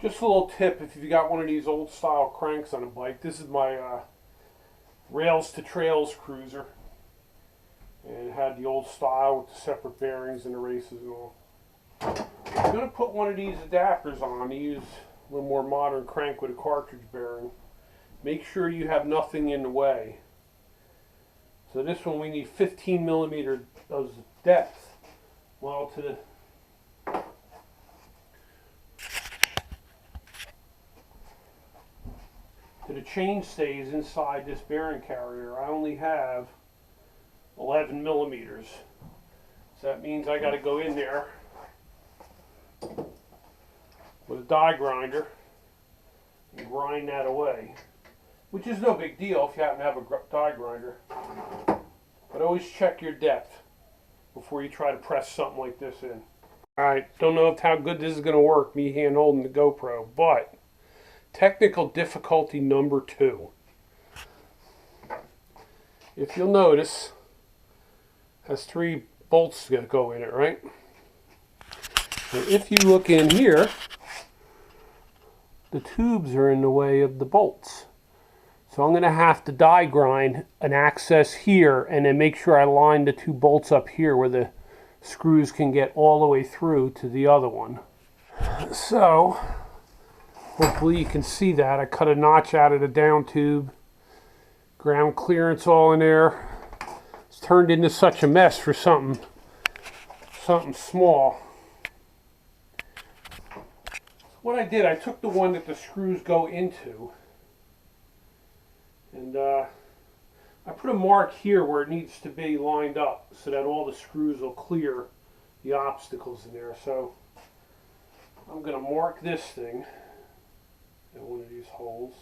Just a little tip, if you got one of these old style cranks on a bike, this is my Rails to Trails cruiser. And it had the old style with the separate bearings and the races and all. I'm going to put one of these adapters on to use a little more modern crank with a cartridge bearing. Make sure you have nothing in the way. So this one we need 15 millimeters of depth. Well, the chain stays inside this bearing carrier, I only have 11 millimeters. So that means I got to go in there with a die grinder and grind that away, which is no big deal if you happen to have a die grinder. But always check your depth before you try to press something like this in. Alright, don't know how good this is going to work, me hand holding the GoPro, but technical difficulty number 2. If you'll notice, it has 3 bolts that go in it, right? And if you look in here, the tubes are in the way of the bolts. So I'm going to have to die grind an access here and then make sure I line the 2 bolts up here where the screws can get all the way through to the other one. So hopefully you can see that. I cut a notch out of the down tube. Ground clearance all in there. It's turned into such a mess for something small. What I did, I took the one that the screws go into and I put a mark here where it needs to be lined up so that all the screws will clear the obstacles in there. So I'm going to mark this thing in one of these holes.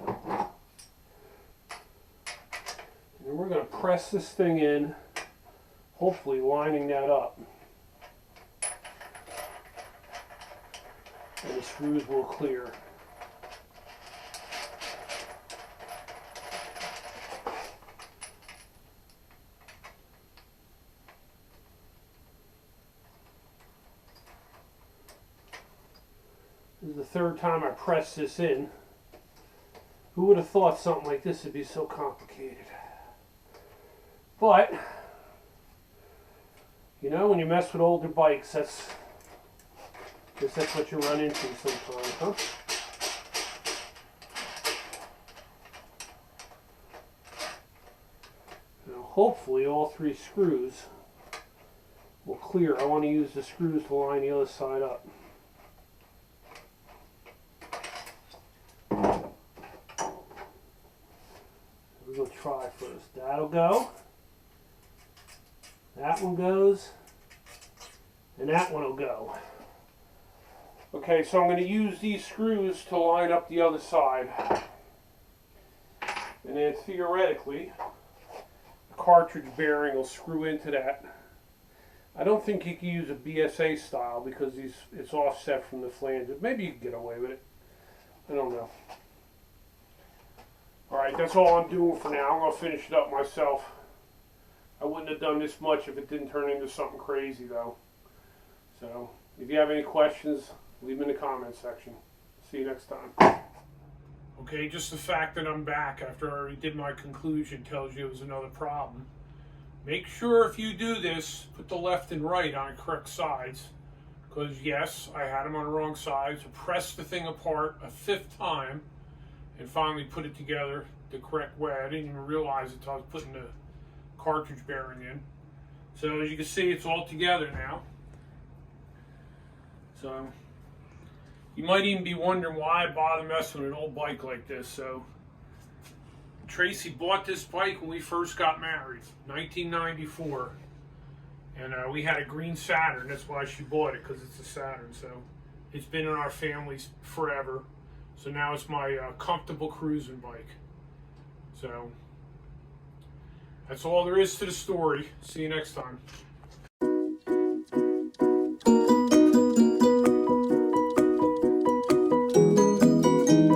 And then we're going to press this thing in, hopefully lining that up. And the screws will clear. This is the 3rd time I pressed this in. Who would have thought something like this would be so complicated? But, you know, when you mess with older bikes, I guess that's what you run into sometimes, huh? Now, hopefully all 3 screws will clear. I want to use the screws to line the other side up. We'll try first. That'll go. That one goes. And that one will go. Okay, so I'm going to use these screws to line up the other side. And then theoretically, the cartridge bearing will screw into that. I don't think you can use a BSA style because it's offset from the flanges. Maybe you can get away with it. I don't know. Alright, that's all I'm doing for now. I'm going to finish it up myself. I wouldn't have done this much if it didn't turn into something crazy though. So, if you have any questions, leave them in the comment section. See you next time. Okay, just the fact that I'm back after I already did my conclusion tells you it was another problem. Make sure if you do this, put the left and right on correct sides. Because yes, I had them on the wrong sides. Press the thing apart a 5th time and finally put it together the correct way. I didn't even realize it until I was putting the cartridge bearing in. So as you can see, it's all together now. So you might even be wondering why I bother messing with an old bike like this. So Tracy bought this bike when we first got married, 1994. And we had a green Saturn. That's why she bought it, because it's a Saturn. So it's been in our families forever. So now it's my comfortable cruising bike. So that's all there is to the story. See you next time.